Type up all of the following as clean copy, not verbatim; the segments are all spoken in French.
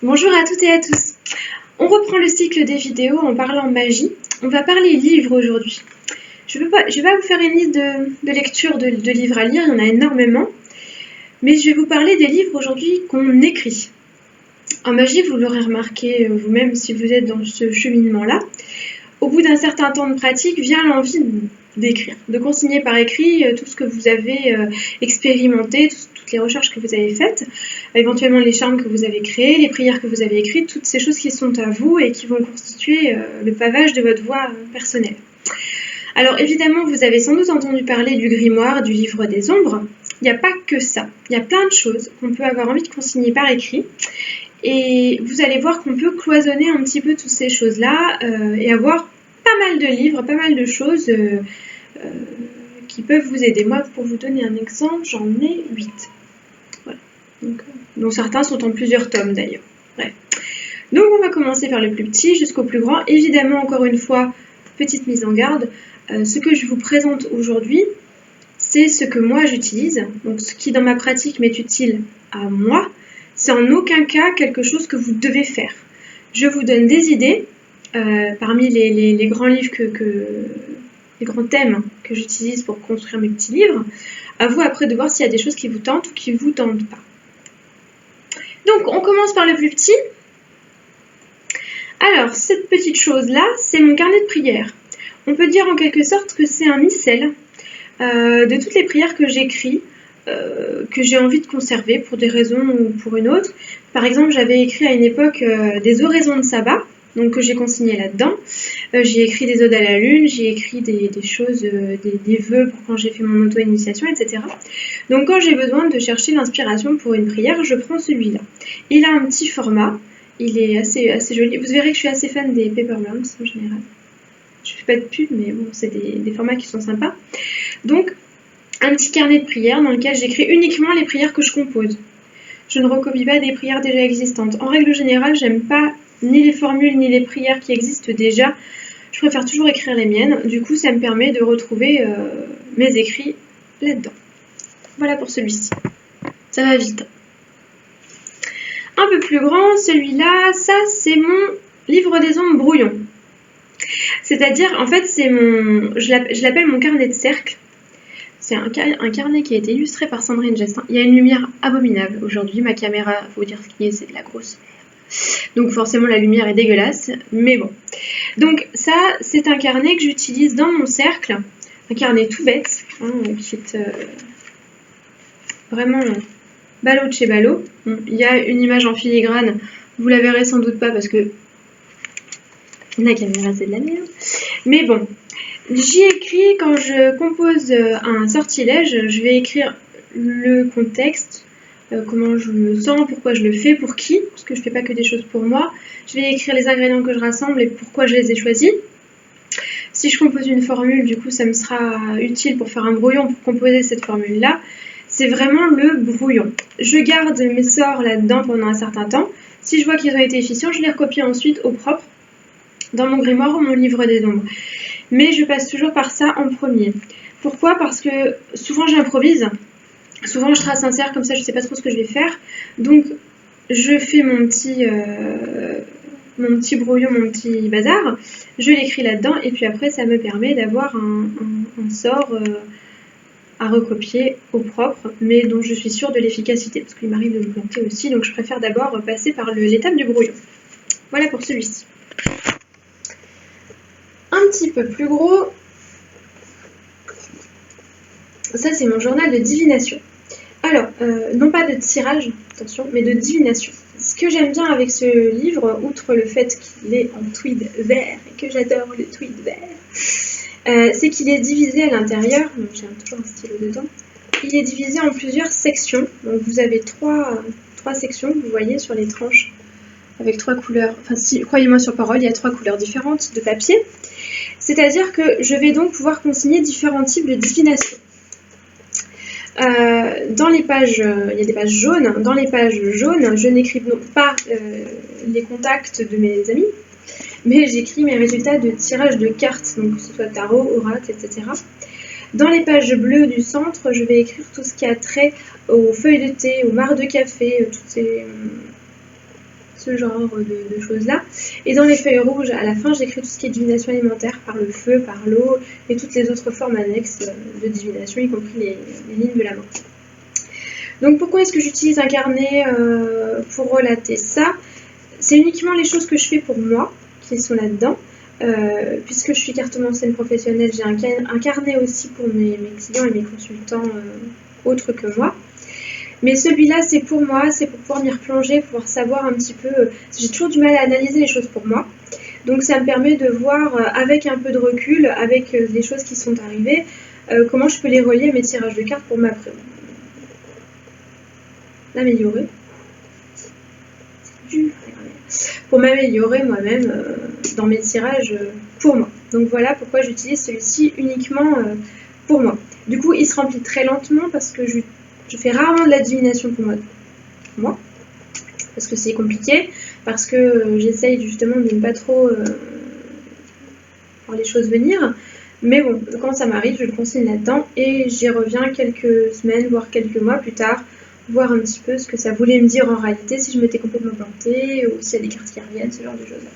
Bonjour à toutes et à tous. On reprend le cycle des vidéos en parlant magie. On va parler livres aujourd'hui. Je vais pas vous faire une liste de lecture de livres à lire, il y en a énormément. Mais je vais vous parler des livres aujourd'hui qu'on écrit. En magie, vous l'aurez remarqué vous-même si vous êtes dans ce cheminement-là. Au bout d'un certain temps de pratique vient l'envie d'écrire, de consigner par écrit tout ce que vous avez expérimenté, toutes les recherches que vous avez faites, éventuellement les charmes que vous avez créés, les prières que vous avez écrites, toutes ces choses qui sont à vous et qui vont constituer le pavage de votre voix personnelle. Alors évidemment, vous avez sans doute entendu parler du grimoire, du livre des ombres. Il n'y a pas que ça, il y a plein de choses qu'on peut avoir envie de consigner par écrit. Et vous allez voir qu'on peut cloisonner un petit peu toutes ces choses-là et avoir pas mal de livres, pas mal de choses qui peuvent vous aider. Moi, pour vous donner un exemple, j'en ai 8. Voilà. Donc, dont certains sont en plusieurs tomes d'ailleurs. Bref. Donc on va commencer par le plus petit jusqu'au plus grand. Évidemment, encore une fois, petite mise en garde, ce que je vous présente aujourd'hui, c'est ce que moi j'utilise. Donc ce qui dans ma pratique m'est utile à moi, c'est en aucun cas quelque chose que vous devez faire. Je vous donne des idées parmi les grands livres les grands thèmes que j'utilise pour construire mes petits livres. À vous après de voir s'il y a des choses qui vous tentent ou qui ne vous tentent pas. Donc on commence par le plus petit. Alors cette petite chose-là, c'est mon carnet de prières. On peut dire en quelque sorte que c'est un missel de toutes les prières que j'écris, que j'ai envie de conserver pour des raisons ou pour une autre. Par exemple, j'avais écrit à une époque des oraisons de sabbat, donc que j'ai consigné là-dedans. J'ai écrit des odes à la lune, j'ai écrit des choses, des vœux pour quand j'ai fait mon auto-initiation, etc. Donc quand j'ai besoin de chercher l'inspiration pour une prière, je prends celui-là. Il a un petit format, il est assez joli. Vous verrez que je suis assez fan des paper lamps en général. Je fais pas de pub, mais bon, c'est des formats qui sont sympas. Donc, un petit carnet de prières dans lequel j'écris uniquement les prières que je compose. Je ne recopie pas des prières déjà existantes. En règle générale, j'aime pas ni les formules ni les prières qui existent déjà. Je préfère toujours écrire les miennes. Du coup, ça me permet de retrouver mes écrits là-dedans. Voilà pour celui-ci. Ça va vite. Un peu plus grand, celui-là, ça c'est mon livre des ombres brouillon. C'est-à-dire, en fait, je l'appelle mon carnet de cercle. C'est un carnet qui a été illustré par Sandrine Gestin. Il y a une lumière abominable aujourd'hui. Ma caméra, faut dire ce qui est, c'est de la grosse merde. Donc forcément, la lumière est dégueulasse. Mais bon. Donc ça, c'est un carnet que j'utilise dans mon cercle. Un carnet tout bête. Hein, qui est vraiment ballot de chez ballot. Bon, il y a une image en filigrane. Vous la verrez sans doute pas parce que la caméra, c'est de la merde. Mais bon. J'y écris quand je compose un sortilège, je vais écrire le contexte, comment je me sens, pourquoi je le fais, pour qui, parce que je ne fais pas que des choses pour moi. Je vais écrire les ingrédients que je rassemble et pourquoi je les ai choisis. Si je compose une formule, du coup, ça me sera utile pour faire un brouillon pour composer cette formule-là. C'est vraiment le brouillon. Je garde mes sorts là-dedans pendant un certain temps. Si je vois qu'ils ont été efficients, je les recopie ensuite au propre dans mon grimoire ou mon livre des ombres. Mais je passe toujours par ça en premier. Pourquoi ? Parce que souvent j'improvise, souvent je trace un cercle comme ça, je ne sais pas trop ce que je vais faire. Donc je fais mon petit brouillon, mon petit bazar, je l'écris là-dedans et puis après ça me permet d'avoir un sort à recopier au propre, mais dont je suis sûre de l'efficacité, parce qu'il m'arrive de me planter aussi, donc je préfère d'abord passer par l'étape du brouillon. Voilà pour celui-ci. Un petit peu plus gros, ça c'est mon journal de divination. Alors, non pas de tirage, attention, mais de divination. Ce que j'aime bien avec ce livre, outre le fait qu'il est en tweed vert, et que j'adore le tweed vert, c'est qu'il est divisé à l'intérieur, donc j'ai toujours un stylo dedans, il est divisé en plusieurs sections. Donc vous avez trois sections, vous voyez sur les tranches, avec 3 couleurs, enfin si, croyez-moi sur parole, il y a 3 couleurs différentes de papier. C'est-à-dire que je vais donc pouvoir consigner différents types de divination. Dans les pages, il y a des pages jaunes. Dans les pages jaunes, je n'écris pas les contacts de mes amis, mais j'écris mes résultats de tirage de cartes, donc que ce soit tarot, oracle, etc. Dans les pages bleues du centre, je vais écrire tout ce qui a trait aux feuilles de thé, aux marcs de café, toutes ces ce genre de choses-là. Et dans les feuilles rouges, à la fin, j'écris tout ce qui est divination alimentaire, par le feu, par l'eau, et toutes les autres formes annexes de divination, y compris les lignes de la mort. Donc pourquoi est-ce que j'utilise un carnet pour relater ça? C'est uniquement les choses que je fais pour moi, qui sont là-dedans. Puisque je suis cartomancienne professionnelle, j'ai un carnet aussi pour mes clients et mes consultants autres que moi. Mais celui-là, c'est pour moi, c'est pour pouvoir m'y replonger, pouvoir savoir un petit peu... j'ai toujours du mal à analyser les choses pour moi. Donc ça me permet de voir avec un peu de recul, avec les choses qui sont arrivées, comment je peux les relier à mes tirages de cartes pour m'améliorer. Pour m'améliorer moi-même dans mes tirages pour moi. Donc voilà pourquoi j'utilise celui-ci uniquement pour moi. Du coup, il se remplit très lentement parce que je fais rarement de la divination pour moi, parce que c'est compliqué, parce que j'essaye justement de ne pas trop voir les choses venir. Mais bon, quand ça m'arrive, je le consigne là-dedans et j'y reviens quelques semaines, voire quelques mois plus tard, voir un petit peu ce que ça voulait me dire en réalité, si je m'étais complètement plantée, ou s'il y a des cartes qui reviennent, ce genre de choses-là.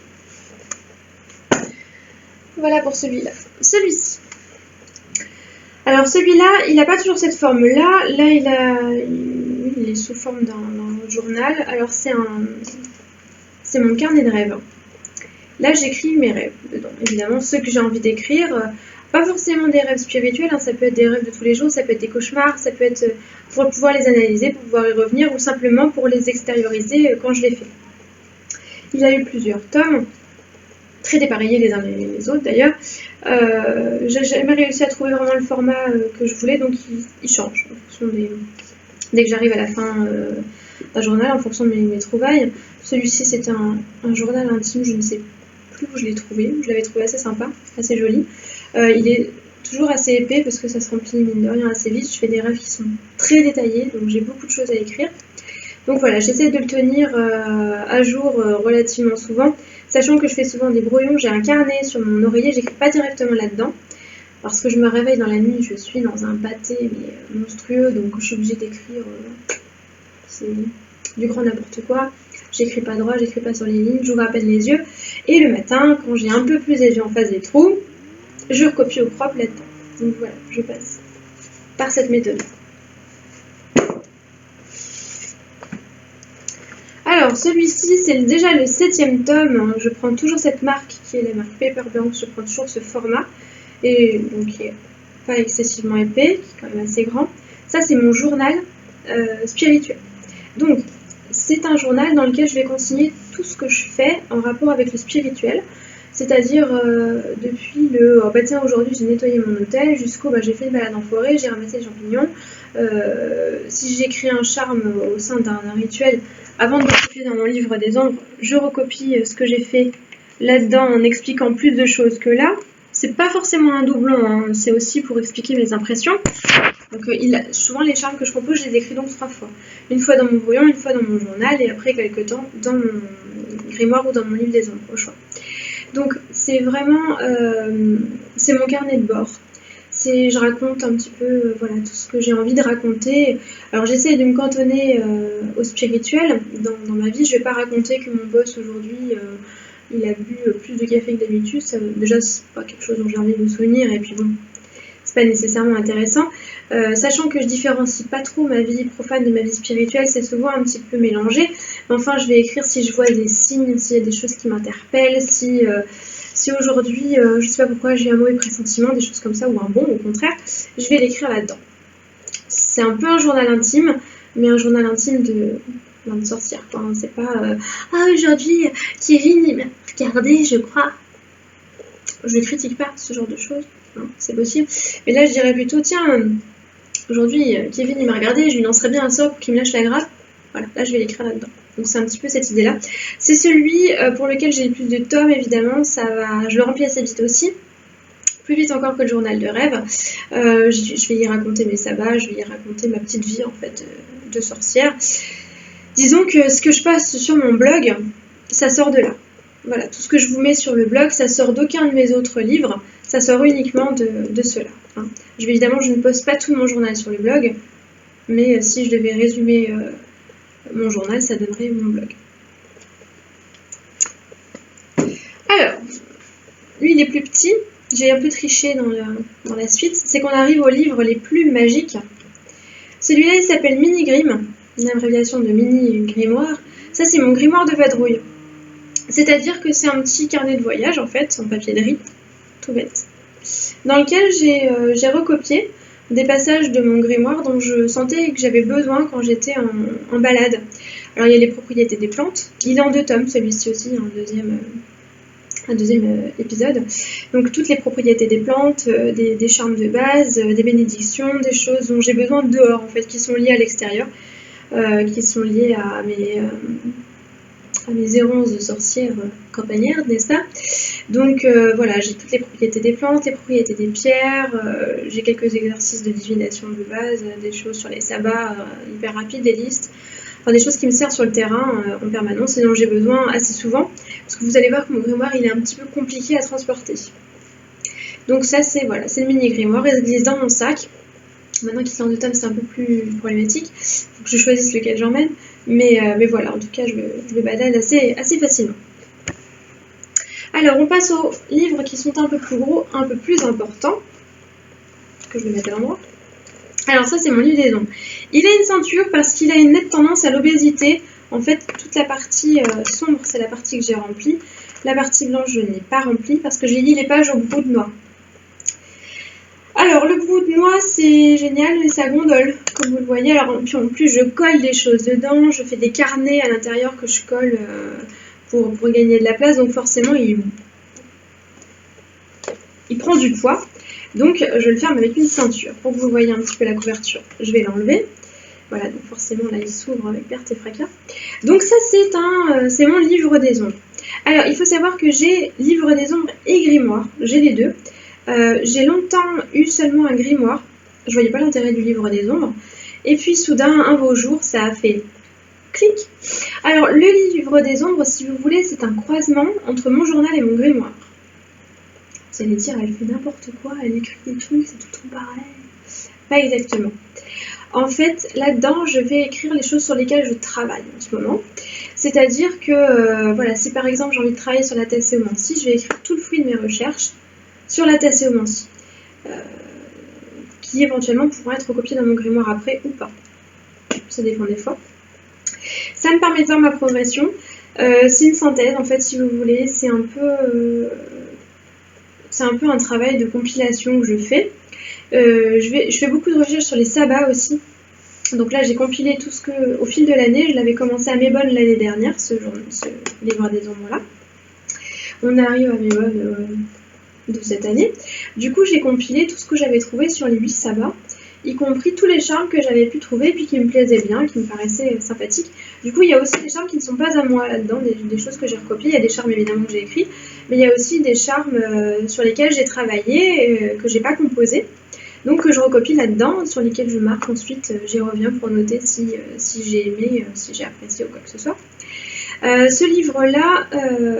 Voilà pour celui-là. Celui-ci. Alors celui-là, il n'a pas toujours cette forme-là. Là, il est sous forme d'un journal. Alors c'est mon carnet de rêves. Là, j'écris mes rêves dedans. Évidemment, ceux que j'ai envie d'écrire. Pas forcément des rêves spirituels, hein, ça peut être des rêves de tous les jours, ça peut être des cauchemars, ça peut être pour pouvoir les analyser, pour pouvoir y revenir, ou simplement pour les extérioriser quand je les fais. Il a eu plusieurs tomes, très dépareillés les uns les autres d'ailleurs. J'ai jamais réussi à trouver vraiment le format que je voulais, donc il change en fonction dès que j'arrive à la fin d'un journal, en fonction de mes trouvailles. Celui-ci c'était un journal intime, je ne sais plus où je l'ai trouvé, je l'avais trouvé assez sympa, assez joli. Il est toujours assez épais parce que ça se remplit mine de rien assez vite. Je fais des rêves qui sont très détaillés, donc j'ai beaucoup de choses à écrire. Donc voilà, j'essaie de le tenir à jour relativement souvent, sachant que je fais souvent des brouillons. J'ai un carnet sur mon oreiller, j'écris pas directement là-dedans, parce que je me réveille dans la nuit, je suis dans un pâté mais monstrueux, donc je suis obligée d'écrire, c'est du grand n'importe quoi. J'écris pas droit, j'écris pas sur les lignes, j'ouvre à peine les yeux, et le matin, quand j'ai un peu plus les yeux en face des trous, je recopie au propre là-dedans. Donc voilà, je passe par cette méthode. Alors celui-ci, c'est déjà le 7e tome. Je prends toujours cette marque qui est la marque Paperbank. Je prends toujours ce format. Et donc qui est pas excessivement épais, qui est quand même assez grand. Ça, c'est mon journal spirituel. Donc, c'est un journal dans lequel je vais consigner tout ce que je fais en rapport avec le spirituel. C'est-à-dire depuis le oh bah tiens, aujourd'hui j'ai nettoyé mon hôtel jusqu'au j'ai fait une balade en forêt, j'ai ramassé les champignons. Si j'écris un charme au sein d'un rituel, avant de recopier dans mon livre des ombres, je recopie ce que j'ai fait là-dedans en expliquant plus de choses que là. C'est pas forcément un doublon, hein, c'est aussi pour expliquer mes impressions. Donc souvent les charmes que je propose, je les écris donc 3 fois. Une fois dans mon brouillon, une fois dans mon journal et après quelques temps dans mon grimoire ou dans mon livre des ombres, au choix. Donc c'est vraiment, c'est mon carnet de bord. Je raconte un petit peu voilà, tout ce que j'ai envie de raconter. Alors j'essaie de me cantonner au spirituel dans ma vie. Je ne vais pas raconter que mon boss aujourd'hui, il a bu plus de café que d'habitude. Déjà, c'est pas quelque chose dont j'ai envie de me souvenir. Et puis bon, c'est pas nécessairement intéressant. Sachant que je différencie pas trop ma vie profane de ma vie spirituelle, c'est souvent un petit peu mélangé. Mais enfin, je vais écrire si je vois des signes, s'il y a des choses qui m'interpellent, si aujourd'hui, je sais pas pourquoi j'ai un mauvais pressentiment, des choses comme ça, ou un bon, au contraire, je vais l'écrire là-dedans. C'est un peu un journal intime, mais un journal intime de sorcière, quoi. C'est pas aujourd'hui, Kevin, il m'a regardé, je crois. Je critique pas ce genre de choses, hein, c'est possible. Mais là, je dirais plutôt, tiens, aujourd'hui, Kevin, il m'a regardé, je lui lancerais bien un sort pour qu'il me lâche la grappe. Voilà, là, je vais l'écrire là-dedans. Donc c'est un petit peu cette idée-là. C'est celui pour lequel j'ai le plus de tomes, évidemment. Je le remplis assez vite aussi. Plus vite encore que le journal de rêve. Je vais y raconter mes sabbats, je vais y raconter ma petite vie, en fait, de sorcière. Disons que ce que je passe sur mon blog, ça sort de là. Voilà, tout ce que je vous mets sur le blog, ça sort d'aucun de mes autres livres. Ça sort uniquement de cela. Hein. Évidemment, je ne poste pas tout mon journal sur le blog. Mais si je devais résumer mon journal, ça donnerait mon blog. il est plus petit, j'ai un peu triché dans la suite, c'est qu'on arrive aux livres les plus magiques. Celui-là, il s'appelle Mini Grim, une abréviation de Mini Grimoire. Ça, c'est mon grimoire de vadrouille. C'est-à-dire que c'est un petit carnet de voyage, en fait, en papier de riz, tout bête, dans lequel j'ai recopié des passages de mon grimoire dont je sentais que j'avais besoin quand j'étais en balade. Alors, il y a les propriétés des plantes. Il est en 2 tomes, celui-ci aussi, un deuxième épisode. Donc, toutes les propriétés des plantes, des charmes de base, des bénédictions, des choses dont j'ai besoin dehors, en fait, qui sont liées à l'extérieur, qui sont liées à mes errances de sorcière campagnarde, n'est-ce pas? Donc voilà, j'ai toutes les propriétés des plantes, les propriétés des pierres, j'ai quelques exercices de divination de base, des choses sur les sabbats hyper rapides, des listes, enfin des choses qui me servent sur le terrain en permanence et dont j'ai besoin assez souvent, parce que vous allez voir que mon grimoire il est un petit peu compliqué à transporter. Donc ça c'est voilà, c'est le mini grimoire, il glisse dans mon sac. Maintenant qu'il est en 2 tomes, c'est un peu plus problématique. Il faut que je choisisse lequel j'emmène. Mais voilà, en tout cas, je le balade assez facilement. Alors, on passe aux livres qui sont un peu plus gros, un peu plus importants. Que je vais mettre à l'endroit. Alors ça, c'est mon livre des ombres. Il a une ceinture parce qu'il a une nette tendance à l'obésité. En fait, toute la partie sombre, c'est la partie que j'ai remplie. La partie blanche, je n'ai pas remplie parce que j'ai mis les pages au bout de noix. Alors, le bout de noix, c'est génial, mais ça gondole, comme vous le voyez. Alors, puis en plus, je colle des choses dedans, je fais des carnets à l'intérieur que je colle pour gagner de la place. Donc, forcément, il prend du poids. Donc, je le ferme avec une ceinture pour que vous voyez un petit peu la couverture. Je vais l'enlever. Voilà, donc forcément, là, il s'ouvre avec perte et fracas. Donc, ça, c'est mon livre des ombres. Alors, il faut savoir que j'ai livre des ombres et grimoire. J'ai les deux. J'ai longtemps eu seulement un grimoire, je voyais pas l'intérêt du livre des ombres, et puis soudain, un beau jour, ça a fait clic. Alors, le livre des ombres, si vous voulez, c'est un croisement entre mon journal et mon grimoire. Vous allez dire, elle fait n'importe quoi, elle écrit des trucs, c'est tout pareil. Pas exactement. En fait, là-dedans, je vais écrire les choses sur lesquelles je travaille en ce moment. C'est-à-dire que, voilà, si par exemple j'ai envie de travailler sur la tasséomancie, je vais écrire tout le fruit de mes recherches sur la tasséomancie, qui éventuellement pourra être recopié dans mon grimoire après ou pas. Ça dépend des fois. Ça me permet de voir ma progression. C'est une synthèse, en fait, si vous voulez. C'est un peu un travail de compilation que je fais. Je fais beaucoup de recherches sur les sabbats aussi. Donc là, j'ai compilé tout ce que, au fil de l'année, je l'avais commencé à Mébonne l'année dernière, ce livre des ombres-là. On arrive à Mébonne de cette année. Du coup, j'ai compilé tout ce que j'avais trouvé sur les 8 sabbats, y compris tous les charmes que j'avais pu trouver, puis qui me plaisaient bien, qui me paraissaient sympathiques. Du coup, il y a aussi des charmes qui ne sont pas à moi là-dedans, des choses que j'ai recopiées. Il y a des charmes évidemment que j'ai écrits, mais il y a aussi des charmes sur lesquels j'ai travaillé, que j'ai pas composé, donc que je recopie là-dedans, sur lesquels je marque ensuite, j'y reviens pour noter si j'ai aimé, si j'ai apprécié ou quoi que ce soit. Ce livre-là,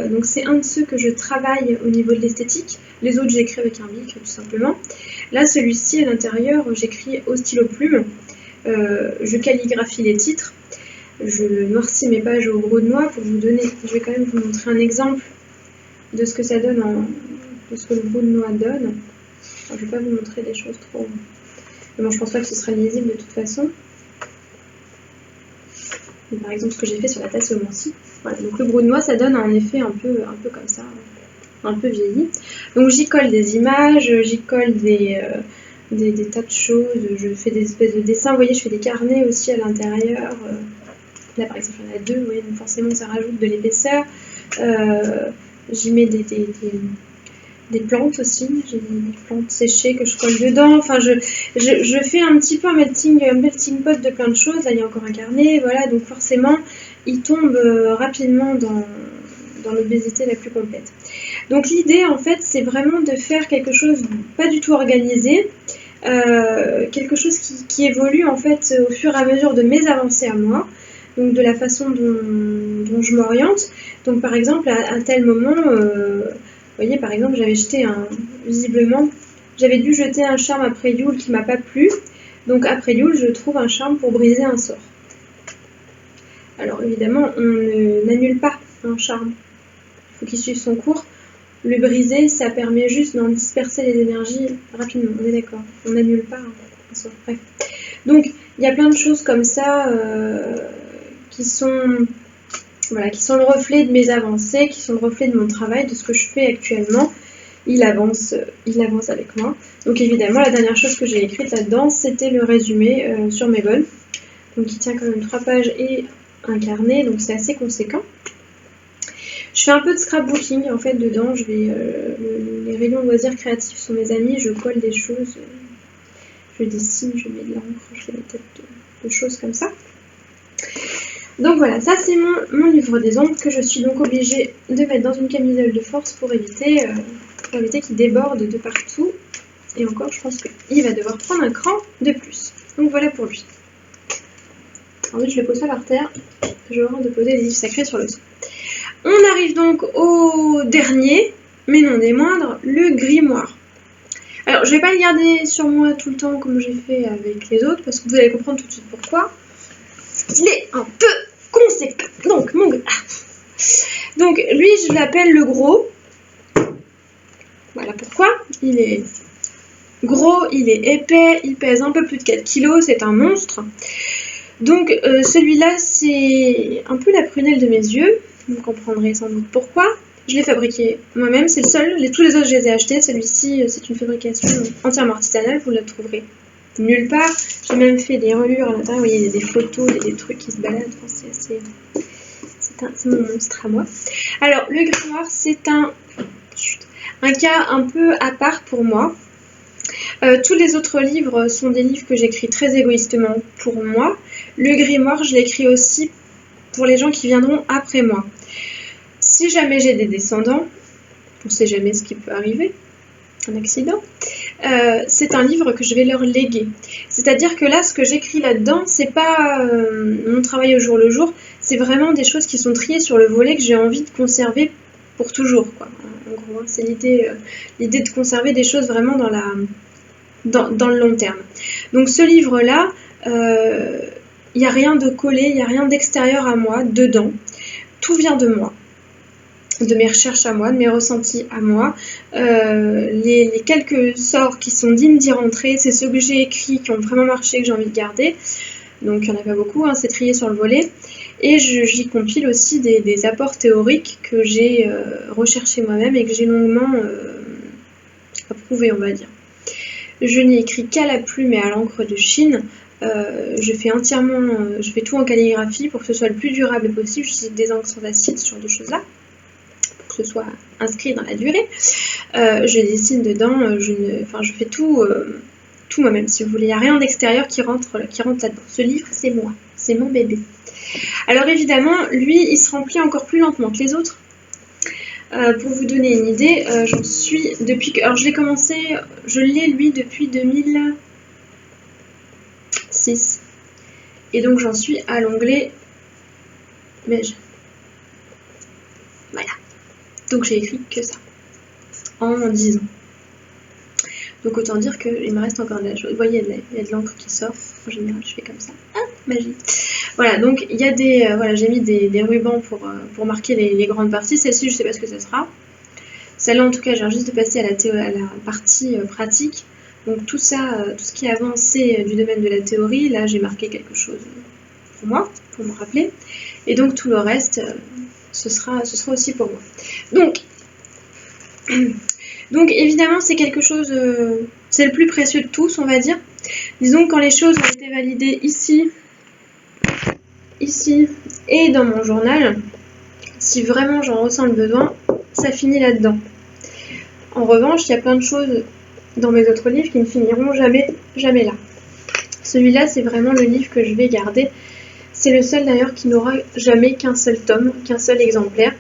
donc c'est un de ceux que je travaille au niveau de l'esthétique. Les autres, j'écris avec un bic, tout simplement. Là, celui-ci, à l'intérieur, j'écris au stylo plume. Je calligraphie les titres. Je noircis mes pages au gros de noix pour vous donner... Je vais quand même vous montrer un exemple de ce que ça donne, de ce que le gros de noix donne. Alors, je ne vais pas vous montrer des choses trop... Mais bon, je pense pas que ce sera lisible de toute façon. Et par exemple, ce que j'ai fait sur la tasséomancie. Voilà, donc le gros de noix, ça donne un effet un peu comme ça, un peu vieilli. Donc j'y colle des images, j'y colle des tas de choses, je fais des espèces de dessins. Vous voyez, je fais des carnets aussi à l'intérieur. Là, par exemple, il y en a 2, vous voyez, donc forcément, ça rajoute de l'épaisseur. J'y mets des plantes aussi, j'ai des plantes séchées que je colle dedans. Enfin, je fais un petit peu un melting pot de plein de choses. Là, il y a encore un carnet, voilà. Donc forcément, il tombe rapidement dans l'obésité la plus complète. Donc l'idée, en fait, c'est vraiment de faire quelque chose pas du tout organisé, quelque chose qui évolue, en fait, au fur et à mesure de mes avancées à moi. Donc de la façon dont je m'oriente. Donc par exemple, à un tel moment... vous voyez, par exemple, visiblement, j'avais dû jeter un charme après Yule qui m'a pas plu. Donc après Yule, je trouve un charme pour briser un sort. Alors évidemment, on n'annule pas un charme. Il faut qu'il suive son cours. Le briser, ça permet juste d'en disperser les énergies rapidement, on est d'accord. On n'annule pas. Hein. Bref. Donc, il y a plein de choses comme ça qui sont le reflet de mes avancées, qui sont le reflet de mon travail, de ce que je fais actuellement. Il avance avec moi. Donc évidemment, la dernière chose que j'ai écrite là-dedans, c'était le résumé sur mes vols. Donc il tient quand même 3 pages et un carnet, donc c'est assez conséquent. Je fais un peu de scrapbooking en fait dedans. Je vais les rayons loisirs créatifs sont mes amis. Je colle des choses, je dessine, je mets de l'encre, je fais des têtes de choses comme ça. Donc voilà, ça c'est mon livre des ombres que je suis donc obligée de mettre dans une camisole de force pour éviter qu'il déborde de partout. Et encore, je pense qu'il va devoir prendre un cran de plus. Donc voilà pour lui. Ensuite, je le pose pas par terre. Je vais de poser les livres sacrés sur le sol. On arrive donc au dernier, mais non des moindres, le grimoire. Alors, je vais pas le garder sur moi tout le temps comme j'ai fait avec les autres, parce que vous allez comprendre tout de suite pourquoi. Il est un peu conséquent. Donc, donc lui, je l'appelle le gros. Voilà pourquoi. Il est gros, il est épais, il pèse un peu plus de 4 kg, c'est un monstre. Donc celui-là, c'est un peu la prunelle de mes yeux. Vous comprendrez sans doute pourquoi. Je l'ai fabriqué moi-même, c'est le seul. Tous les autres, je les ai achetés. Celui-ci, c'est une fabrication entièrement artisanale, vous la trouverez nulle part. J'ai même fait des reliures à l'intérieur, vous voyez, il y a des photos, des trucs qui se baladent. Enfin, c'est mon monstre à moi. Alors, le grimoire, c'est un cas un peu à part pour moi. Tous les autres livres sont des livres que j'écris très égoïstement pour moi. Le grimoire, je l'écris aussi pour les gens qui viendront après moi. Si jamais j'ai des descendants, on ne sait jamais ce qui peut arriver, un accident, c'est un livre que je vais leur léguer. C'est-à-dire que là, ce que j'écris là-dedans, c'est pas mon travail au jour le jour, c'est vraiment des choses qui sont triées sur le volet que j'ai envie de conserver pour toujours, quoi. En gros, c'est l'idée de conserver des choses vraiment dans le long terme. Donc ce livre-là, il n'y a rien de collé, il n'y a rien d'extérieur à moi dedans. Tout vient de moi, de mes recherches à moi, de mes ressentis à moi. Les quelques sorts qui sont dignes d'y rentrer, c'est ceux que j'ai écrits, qui ont vraiment marché, que j'ai envie de garder. Donc il n'y en a pas beaucoup, hein, c'est trié sur le volet. Et j'y compile aussi des apports théoriques que j'ai recherchés moi-même et que j'ai longuement approuvés, on va dire. Je n'ai écrit qu'à la plume et à l'encre de Chine. Je fais tout en calligraphie pour que ce soit le plus durable possible. J'utilise des encres sans acide, ce genre de choses-là, pour que ce soit inscrit dans la durée. Je dessine dedans, je fais tout moi-même, si vous voulez. Il n'y a rien d'extérieur qui rentre là-dedans. Ce livre, c'est moi, c'est mon bébé. Alors évidemment, lui, il se remplit encore plus lentement que les autres. Pour vous donner une idée, j'en suis depuis que... Alors je l'ai lui depuis 2006. Et donc j'en suis à l'onglet Beige. Voilà. Donc j'ai écrit que ça. En 10 ans. Donc autant dire qu'il me reste encore de la chose. Vous voyez, il y a de l'encre qui sort. En général, je fais comme ça. Ah, magie. Voilà, donc il y a j'ai mis des rubans pour marquer les grandes parties. Celle-ci, je sais pas ce que ça sera. Celle-là, en tout cas, j'ai juste de passer à la partie pratique. Donc tout ça, tout ce qui est avancé du domaine de la théorie, là, j'ai marqué quelque chose pour moi, pour me rappeler. Et donc tout le reste, ce sera aussi pour moi. Donc évidemment, c'est quelque chose, c'est le plus précieux de tous, on va dire. Disons que quand les choses ont été validées ici et dans mon journal, si vraiment j'en ressens le besoin, ça finit là-dedans. En revanche, il y a plein de choses dans mes autres livres qui ne finiront jamais là. Celui-là, c'est vraiment le livre que je vais garder. C'est le seul d'ailleurs qui n'aura jamais qu'un seul tome, qu'un seul exemplaire.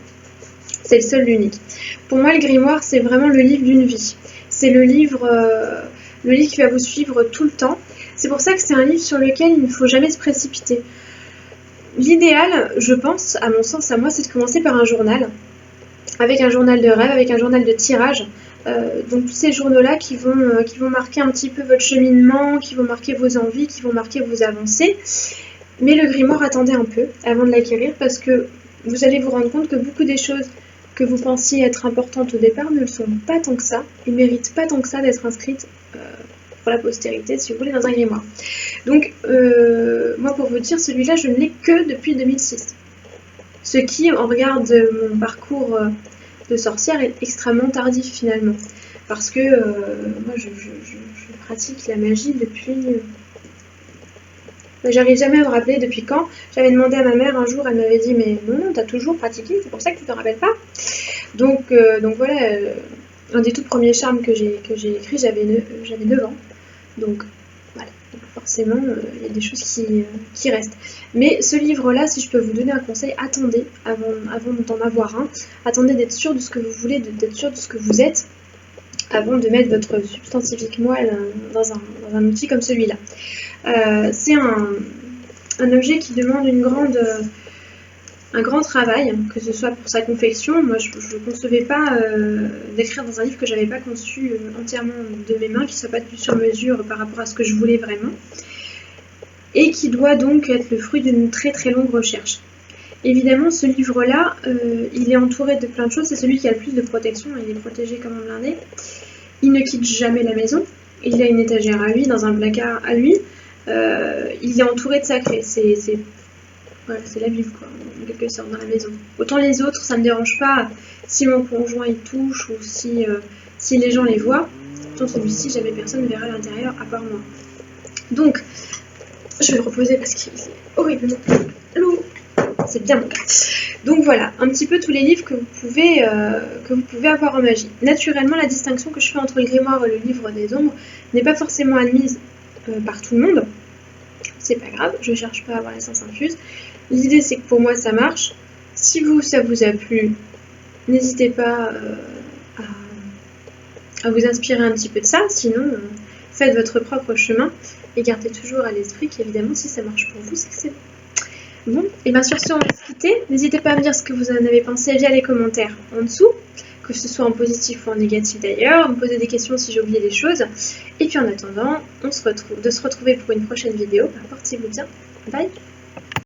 C'est le seul, l'unique. Pour moi, le grimoire, c'est vraiment le livre d'une vie. C'est le livre qui va vous suivre tout le temps. C'est pour ça que c'est un livre sur lequel il ne faut jamais se précipiter. L'idéal, je pense, à mon sens, à moi, c'est de commencer par un journal. Avec un journal de rêve, avec un journal de tirage. Donc tous ces journaux-là qui vont marquer un petit peu votre cheminement, qui vont marquer vos envies, qui vont marquer vos avancées. Mais le grimoire, attendez un peu avant de l'acquérir parce que vous allez vous rendre compte que beaucoup des choses que vous pensiez être importantes au départ ne le sont pas tant que ça, et ne méritent pas tant que ça d'être inscrites pour la postérité, si vous voulez, dans un grimoire. Donc, moi, pour vous dire, celui-là, je ne l'ai que depuis 2006. Ce qui, en regard de mon parcours de sorcière, est extrêmement tardif, finalement. Parce que moi, je pratique la magie depuis... J'arrive jamais à me rappeler depuis quand. J'avais demandé à ma mère un jour, elle m'avait dit « Mais non, t'as toujours pratiqué, c'est pour ça que tu te rappelles pas ?» Donc voilà, un des tout premiers charmes que j'ai écrit, j'avais 9 ans. Donc voilà, donc forcément, il y a des choses qui restent. Mais ce livre-là, si je peux vous donner un conseil, attendez avant d'en avoir un. Attendez d'être sûr de ce que vous voulez, d'être sûr de ce que vous êtes, avant de mettre votre substantifique moelle dans un outil comme celui-là. C'est un objet qui demande un grand travail, que ce soit pour sa confection. Moi, je ne concevais pas d'écrire dans un livre que je n'avais pas conçu entièrement de mes mains, qui ne soit pas du sur mesure par rapport à ce que je voulais vraiment, et qui doit donc être le fruit d'une très très longue recherche. Évidemment, ce livre-là, il est entouré de plein de choses. C'est celui qui a le plus de protection, il est protégé comme un blindé. Il ne quitte jamais la maison. Il a une étagère à lui, dans un placard à lui. Il est entouré de sacrés. Voilà, c'est la Bible, quoi, en quelque sorte, dans la maison. Autant les autres, ça ne me dérange pas si mon conjoint y touche ou si les gens les voient. Autant celui-ci, jamais personne ne verra l'intérieur à part moi. Donc, je vais le reposer parce qu'il est horriblement lourd. C'est bien mon cas. Donc voilà, un petit peu tous les livres que vous pouvez avoir en magie. Naturellement, la distinction que je fais entre le grimoire et le livre des ombres n'est pas forcément admise par tout le monde. C'est pas grave, je cherche pas à avoir l'essence infuse. L'idée, c'est que pour moi, ça marche. Si ça vous a plu, n'hésitez pas à vous inspirer un petit peu de ça. Sinon, faites votre propre chemin et gardez toujours à l'esprit qu'évidemment, si ça marche pour vous, c'est que c'est bon. Et bien sur ce, on va se quitter. N'hésitez pas à me dire ce que vous en avez pensé via les commentaires en dessous, que ce soit en positif ou en négatif d'ailleurs. Me poser des questions si j'ai oublié des choses. Et puis en attendant, de se retrouver pour une prochaine vidéo. Portez-vous bien. Bye.